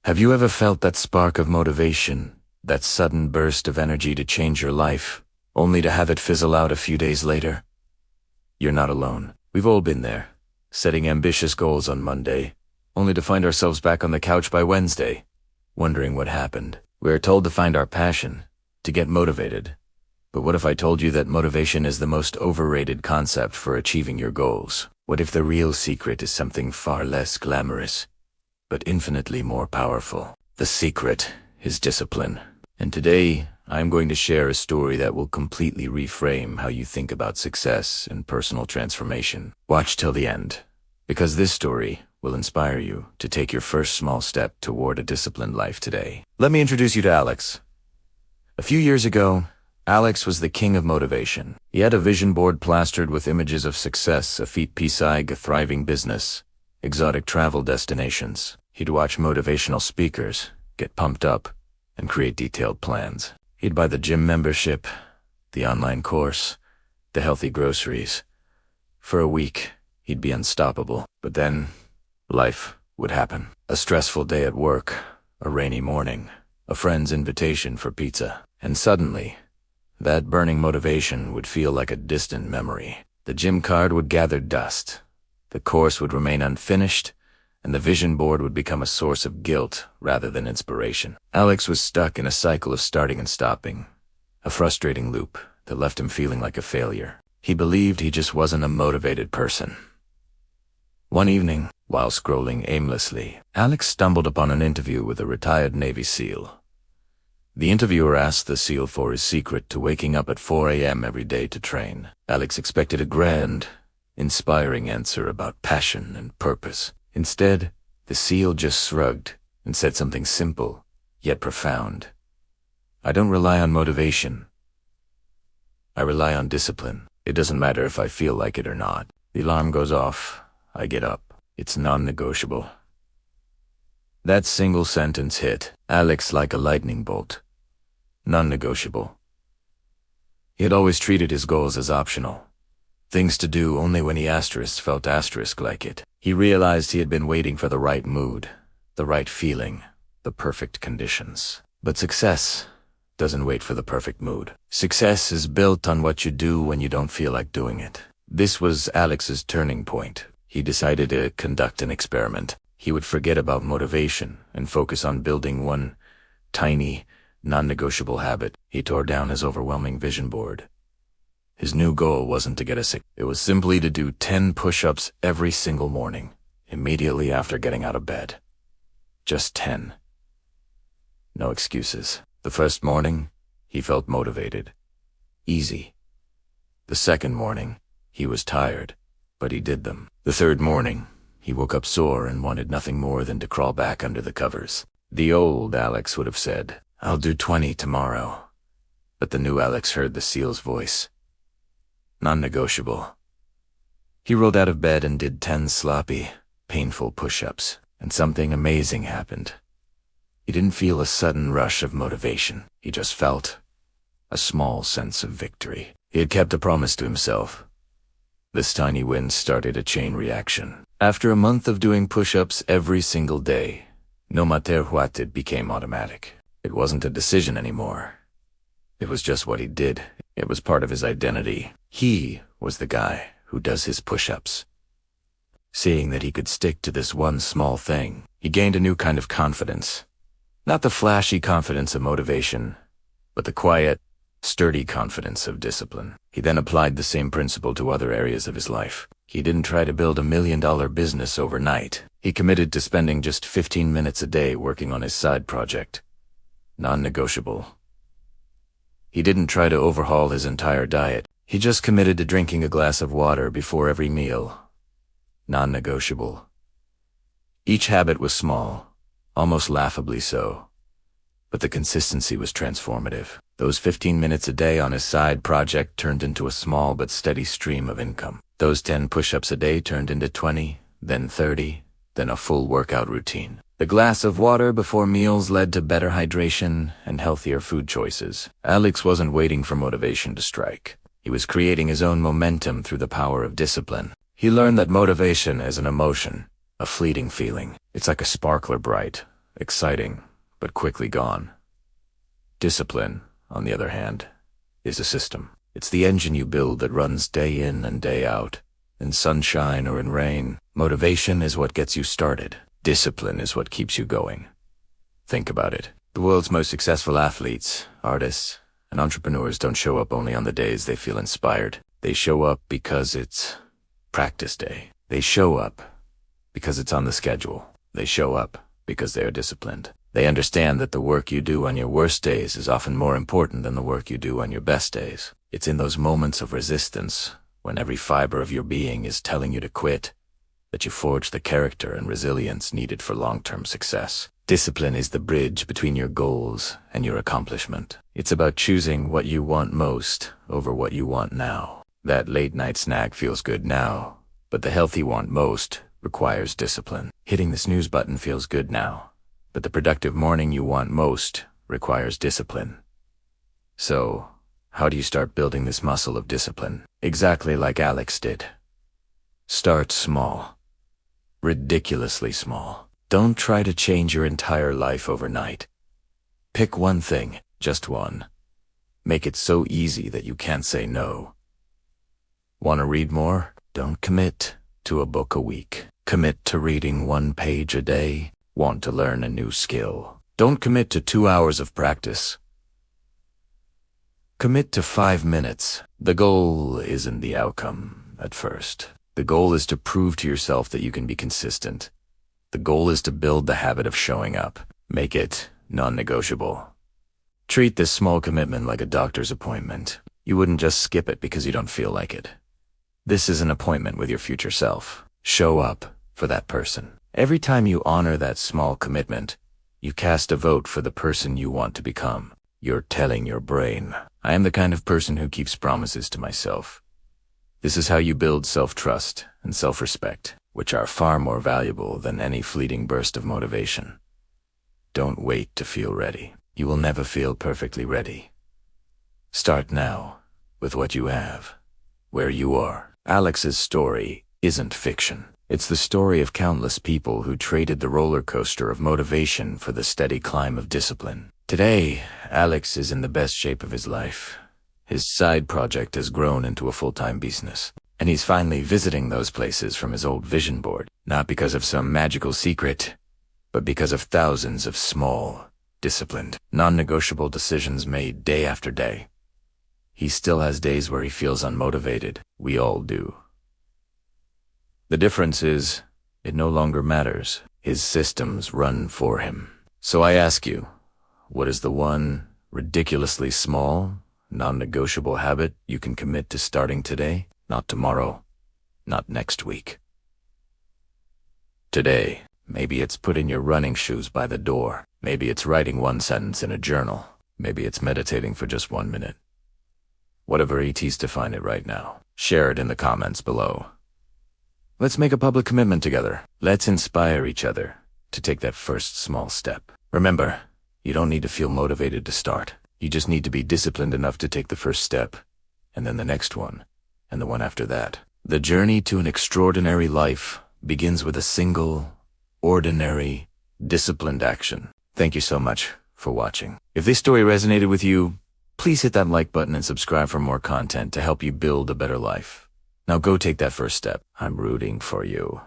Have you ever felt that spark of motivation, that sudden burst of energy to change your life, only to have it fizzle out a few days later? You're not alone. We've all been there, setting ambitious goals on Monday, only to find ourselves back on the couch by Wednesday, wondering what happened. We are told to find our passion, to get motivated. But what if I told you that motivation is the most overrated concept for achieving your goals? What if the real secret is something far less glamorous, but infinitely more powerful? The secret is discipline. And today, I'm going to share a story that will completely reframe how you think about success and personal transformation. Watch till the end, because this story will inspire you to take your first small step toward a disciplined life today. Let me introduce you to Alex. A few years ago, Alex was the king of motivation. He had a vision board plastered with images of success, a feat pisag, a thriving business, exotic travel destinations. He'd watch motivational speakers, get pumped up, and create detailed plans. He'd buy the gym membership, the online course, the healthy groceries. For a week, he'd be unstoppable. But then, life would happen. A stressful day at work, a rainy morning, a friend's invitation for pizza. And suddenly, that burning motivation would feel like a distant memory. The gym card would gather dust, the course would remain unfinished, and the vision board would become a source of guilt rather than inspiration. Alex was stuck in a cycle of starting and stopping, a frustrating loop that left him feeling like a failure. He believed he just wasn't a motivated person. One evening, while scrolling aimlessly, Alex stumbled upon an interview with a retired Navy SEAL. The interviewer asked the SEAL for his secret to waking up at 4 a.m. every day to train. Alex expected a grand, inspiring answer about passion and purpose. Instead, the SEAL just shrugged and said something simple, yet profound. I don't rely on motivation. I rely on discipline. It doesn't matter if I feel like it or not. The alarm goes off. I get up. It's non-negotiable. That single sentence hit Alex like a lightning bolt. Non-negotiable. He had always treated his goals as optional. Things to do only when he felt like it. He realized he had been waiting for the right mood, the right feeling, the perfect conditions. But success doesn't wait for the perfect mood. Success is built on what you do when you don't feel like doing it. This was Alex's turning point. He decided to conduct an experiment. He would forget about motivation and focus on building one tiny, non-negotiable habit. He tore down his overwhelming vision board. His new goal wasn't to get a sick. It was simply to do 10 push-ups every single morning, immediately after getting out of bed. Just 10. No excuses. The first morning, he felt motivated. Easy. The second morning, he was tired, but he did them. The third morning, he woke up sore and wanted nothing more than to crawl back under the covers. The old Alex would have said, I'll do 20 tomorrow. But the new Alex heard the SEAL's voice. Non-negotiable. He rolled out of bed and did 10 sloppy, painful push-ups, and something amazing happened. He didn't feel a sudden rush of motivation. He just felt a small sense of victory. He had kept a promise to himself. This tiny win started a chain reaction. After a month of doing push-ups every single day, no matter what, it became automatic. It wasn't a decision anymore. It was just what he did. It was part of his identity. He was the guy who does his push-ups. Seeing that he could stick to this one small thing, he gained a new kind of confidence. Not the flashy confidence of motivation, but the quiet, sturdy confidence of discipline. He then applied the same principle to other areas of his life. He didn't try to build $1 million business overnight. He committed to spending just 15 minutes a day working on his side project. Non-negotiable. He didn't try to overhaul his entire diet. He just committed to drinking a glass of water before every meal. Non-negotiable. Each habit was small, almost laughably so, but the consistency was transformative. Those 15 minutes a day on his side project turned into a small but steady stream of income. Those 10 push-ups a day turned into 20, then 30, then a full workout routine. The glass of water before meals led to better hydration and healthier food choices. Alex wasn't waiting for motivation to strike. He was creating his own momentum through the power of discipline. He learned that motivation is an emotion, a fleeting feeling. It's like a sparkler bright, exciting, but quickly gone. Discipline, on the other hand, is a system. It's the engine you build that runs day in and day out, in sunshine or in rain. Motivation is what gets you started. Discipline is what keeps you going. Think about it. The world's most successful athletes, artists, and entrepreneurs don't show up only on the days they feel inspired. They show up because it's practice day. They show up because it's on the schedule. They show up because they are disciplined. They understand that the work you do on your worst days is often more important than the work you do on your best days. It's in those moments of resistance, when every fiber of your being is telling you to quit, that you forge the character and resilience needed for long-term success. Discipline is the bridge between your goals and your accomplishment. It's about choosing what you want most over what you want now. That late-night snack feels good now, but the health you want most requires discipline. Hitting the snooze button feels good now, but the productive morning you want most requires discipline. So, how do you start building this muscle of discipline? Exactly like Alex did. Start small. Ridiculously small. Don't try to change your entire life overnight. Pick one thing, just one. Make it so easy that you can't say no. Want to read more? Don't commit to a book a week. Commit to reading 1 page a day. Want to learn a new skill? Don't commit to 2 hours of practice. Commit to 5 minutes. The goal isn't the outcome at first. The goal is to prove to yourself that you can be consistent. The goal is to build the habit of showing up. Make it non-negotiable. Treat this small commitment like a doctor's appointment. You wouldn't just skip it because you don't feel like it. This is an appointment with your future self. Show up for that person. Every time you honor that small commitment, you cast a vote for the person you want to become. You're telling your brain, I am the kind of person who keeps promises to myself. This is how you build self-trust and self-respect, which are far more valuable than any fleeting burst of motivation. Don't wait to feel ready. You will never feel perfectly ready. Start now with what you have, where you are. Alex's story isn't fiction. It's the story of countless people who traded the roller coaster of motivation for the steady climb of discipline. Today, Alex is in the best shape of his life. His side project has grown into a full-time business, and he's finally visiting those places from his old vision board, not because of some magical secret, but because of thousands of small, disciplined, non-negotiable decisions made day after day. He still has days where he feels unmotivated. We all do. The difference is, it no longer matters. His systems run for him. So I ask you, what is the one ridiculously small, non-negotiable habit you can commit to starting today? Not tomorrow, not next week. Today, maybe it's putting your running shoes by the door. Maybe it's writing 1 sentence in a journal. Maybe it's meditating for just 1 minute. Whatever it is, define it right now. Share it in the comments below. Let's make a public commitment together. Let's inspire each other to take that first small step. Remember, you don't need to feel motivated to start. You just need to be disciplined enough to take the first step, and then the next one, and the one after that. The journey to an extraordinary life begins with a single, ordinary, disciplined action. Thank you so much for watching. If this story resonated with you, please hit that like button and subscribe for more content to help you build a better life. Now go take that first step. I'm rooting for you.